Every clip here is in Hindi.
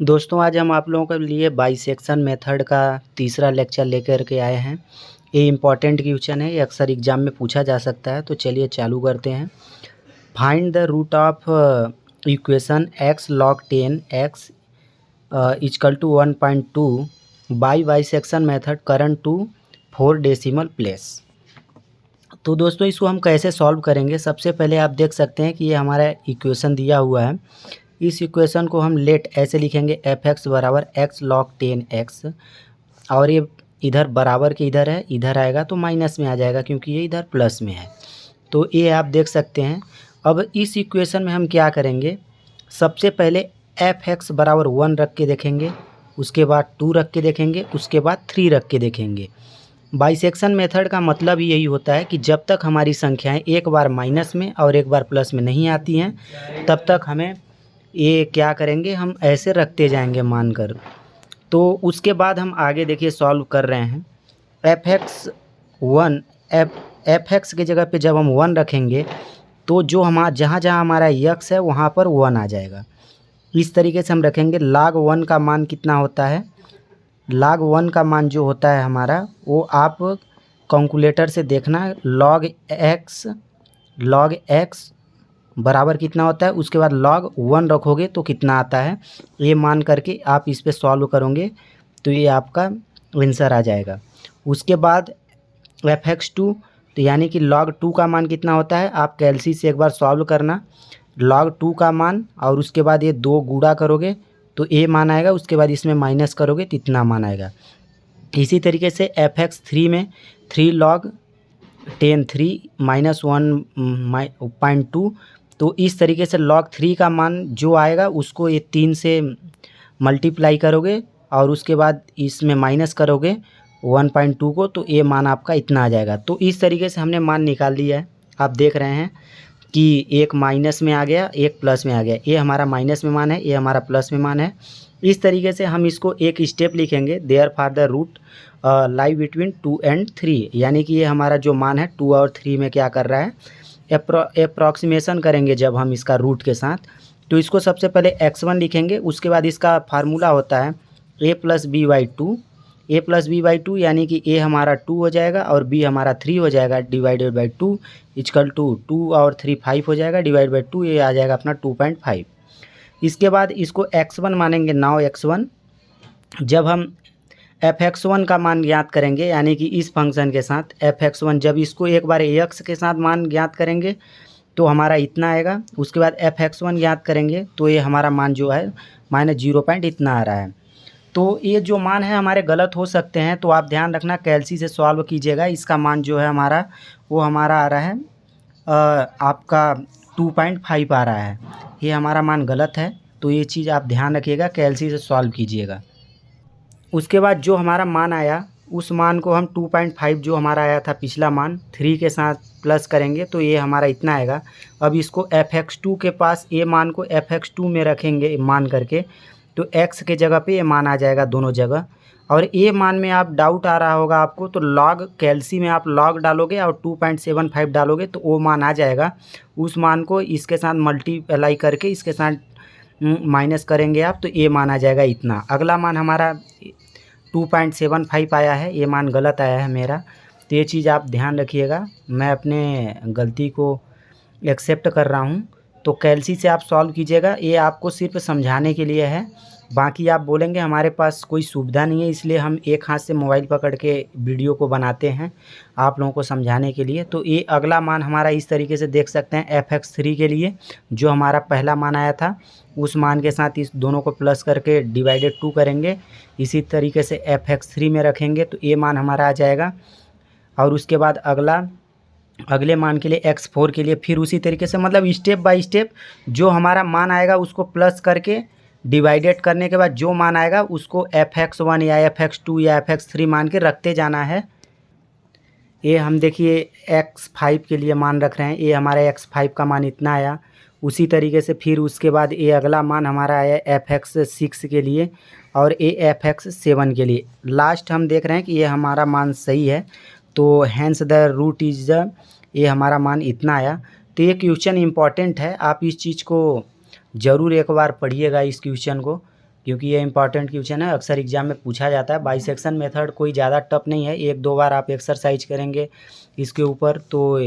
दोस्तों आज हम आप लोगों के लिए बाइसेक्शन मेथड का तीसरा लेक्चर लेकर के आए हैं। ये इम्पॉर्टेंट क्वेश्चन है, ये अक्सर एग्जाम में पूछा जा सकता है। तो चलिए चालू करते हैं। Find the root of equation x log 10 x equal to 1.2 by bisection method correct to 4 decimal place. तो दोस्तों इसको हम कैसे सॉल्व करेंगे, सबसे पहले आप देख सकते हैं कि ये हमारा इक्वेशन दिया हुआ है। इस इक्वेशन को हम लेट ऐसे लिखेंगे f(x) बराबर x log 10x, और ये इधर बराबर के इधर है, इधर आएगा तो माइनस में आ जाएगा क्योंकि ये इधर प्लस में है। तो ये आप देख सकते हैं। अब इस इक्वेशन में हम क्या करेंगे, सबसे पहले f(x) बराबर 1 रख के देखेंगे, उसके बाद 2 रख के देखेंगे, उसके बाद 3 रख के देखेंगे। बाइसेक्शन मेथड का मतलब ही यही होता है कि जब तक हमारी संख्याएं एक बार माइनस में और एक बार प्लस में नहीं आती हैं तब तक हमें ये क्या करेंगे, हम ऐसे रखते जाएंगे मानकर। तो उसके बाद हम आगे देखिए सॉल्व कर रहे हैं। एफ एक्स की जगह पे जब हम 1 रखेंगे तो जो जहाँ जहाँ हमारा यक्स है वहाँ पर 1 आ जाएगा। इस तरीके से हम रखेंगे। log 1 का मान कितना होता है, log 1 का मान जो होता है हमारा, वो आप कैलकुलेटर से देखना। log x बराबर कितना होता है, उसके बाद log 1 रखोगे तो कितना आता है, ये मान करके आप इस पे सॉल्व करोगे तो ये आपका आंसर आ जाएगा। उसके बाद f(x2), तो यानी कि log 2 का मान कितना होता है, आप कैलसी से एक बार सॉल्व करना। log 2 का मान और उसके बाद ये 2 गुणा करोगे तो ए मान आएगा, उसके बाद इसमें माइनस करोगे तो इतना मान आएगा। इसी तरीके से f(3) में 3 log 10 3 माइनस 1.2, तो इस तरीके से log 3 का मान जो आएगा उसको ये 3 से मल्टीप्लाई करोगे और उसके बाद इसमें माइनस करोगे 1.2 को, तो ये मान आपका इतना आ जाएगा। तो इस तरीके से हमने मान निकाल लिया है। आप देख रहे हैं कि एक माइनस में आ गया, एक प्लस में आ गया। ये हमारा माइनस में मान है, ये हमारा प्लस में मान है। इस तरीके से हम इसको एक स्टेप लिखेंगे। Therefore the root lie between 2 and 3, यानी कि ये हमारा जो मान है 2 और 3 में क्या कर रहा है, अप्रॉक्सीमेशन करेंगे जब हम इसका रूट के साथ। तो इसको सबसे पहले x1 लिखेंगे, उसके बाद इसका फार्मूला होता है a plus b by two, यानी कि a हमारा 2 हो जाएगा और b हमारा 3 हो जाएगा, डिवाइडेड बाई 2 इक्वल टू 2 और 3 5 हो जाएगा, डिवाइड बाई 2 ये आ जाएगा अपना 2.5। इसके बाद इसको x1 मानेंगे। नाउ x1, जब हम f(x1) का मान ज्ञात करेंगे, यानी कि इस फंक्शन के साथ f(x1) जब इसको एक बार x के साथ मान ज्ञात करेंगे तो हमारा इतना आएगा। उसके बाद f(x1) ज्ञात करेंगे तो ये हमारा मान जो है -0 इतना आ रहा है। तो ये जो मान है हमारे गलत हो सकते हैं, तो आप ध्यान रखना, कैलसी से सॉल्व कीजिएगा। इसका मान जो है हमारा वो हमारा आ रहा है आपका 2.5 आ रहा है। ये हमारा मान गलत है, तो ये चीज़ आप ध्यान रखिएगा, कैलसी से सॉल्व कीजिएगा। उसके बाद जो हमारा मान आया उस मान को हम 2.5 जो हमारा आया था पिछला मान 3 के साथ प्लस करेंगे तो ये हमारा इतना आएगा। अब इसको f(x2) के पास ये मान को f(x2) में रखेंगे मान करके, तो x के जगह पे ये मान आ जाएगा दोनों जगह। और ये मान में आप डाउट आ रहा होगा आपको, तो log कैलसी में आप log डालोगे और 2.75 डालोगे तो वो मान आ जाएगा। उस मान को इसके साथ मल्टीप्लाई करके इसके साथ माइनस करेंगे आप, तो ये मान आ जाएगा इतना। अगला मान हमारा 2.75 आया है, ये मान गलत आया है मेरा, तो ये चीज़ आप ध्यान रखिएगा। मैं अपने गलती को एक्सेप्ट कर रहा हूँ। तो कैलसी से आप सॉल्व कीजिएगा, ये आपको सिर्फ समझाने के लिए है। बाकी आप बोलेंगे हमारे पास कोई सुविधा नहीं है, इसलिए हम एक हाथ से मोबाइल पकड़ के वीडियो को बनाते हैं आप लोगों को समझाने के लिए। तो ये अगला मान हमारा इस तरीके से देख सकते हैं। f(x3) के लिए जो हमारा पहला मान आया था उस मान के साथ इस दोनों को प्लस करके डिवाइडेड 2 करेंगे। इसी तरीके से f(x3) में रखेंगे तो ये मान हमारा आ जाएगा। और उसके बाद अगले मान के लिए x4 के लिए फिर उसी तरीके से, मतलब स्टेप बाय स्टेप जो हमारा मान आएगा उसको प्लस करके डिवाइडेड करने के बाद जो मान आएगा उसको f(x1) या f(x2) या f(x3) मान के रखते जाना है। ये हम देखिए x5 के लिए मान रख रहे हैं, ये हमारा x5 का मान इतना आया। उसी तरीके से फिर उसके बाद ये अगला मान हमारा आया f(x6) के लिए और ये f(x7) के लिए। लास्ट हम देख रहे हैं कि ये हमारा मान सही है, तो hence the root is the, ये हमारा मान इतना आया। तो ये क्वेश्चन इम्पॉर्टेंट है, आप इस चीज़ को ज़रूर एक बार पढ़िएगा इस क्वेश्चन को, क्योंकि ये इंपॉर्टेंट क्वेश्चन है, अक्सर एग्जाम में पूछा जाता है। बाइसेक्शन मेथड कोई ज़्यादा टफ नहीं है, 1-2 बार आप एक्सरसाइज करेंगे इसके ऊपर तो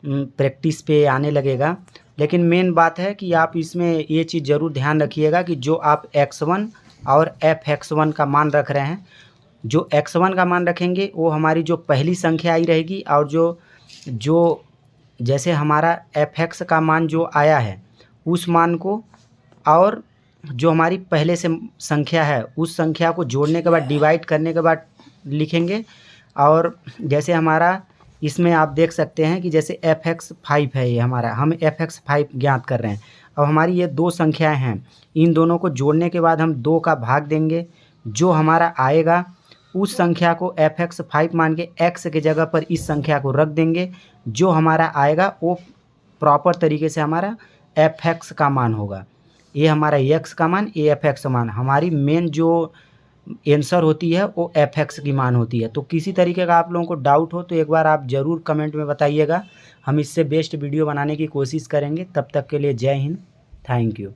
प्रैक्टिस पे आने लगेगा। लेकिन मेन बात है कि आप इसमें ये चीज़ ज़रूर ध्यान रखिएगा कि जो आप x1 और fx1 का मान रख रहे हैं, जो x1 का मान रखेंगे वो हमारी जो पहली संख्या आई रहेगी, और जो जैसे हमारा fx का मान जो आया है उस मान को, और जो हमारी पहले से संख्या है उस संख्या को जोड़ने के बाद डिवाइड करने के बाद लिखेंगे। और जैसे हमारा इसमें आप देख सकते हैं कि जैसे fx5 है, ये हमारा, हम fx5 ज्ञात कर रहे हैं। अब हमारी ये दो संख्याएं हैं, इन दोनों को जोड़ने के बाद हम 2 का भाग देंगे, जो हमारा आएगा उस संख्या को fx5 मान के x के जगह पर इस संख्या को रख देंगे, जो हमारा आएगा वो प्रॉपर तरीके से हमारा fx का मान होगा। ये हमारा x का मान, ये fx का मान, हमारी मेन जो आंसर होती है वो fx की मान होती है। तो किसी तरीके का आप लोगों को डाउट हो तो एक बार आप ज़रूर कमेंट में बताइएगा, हम इससे बेस्ट वीडियो बनाने की कोशिश करेंगे। तब तक के लिए जय हिंद, थैंक यू।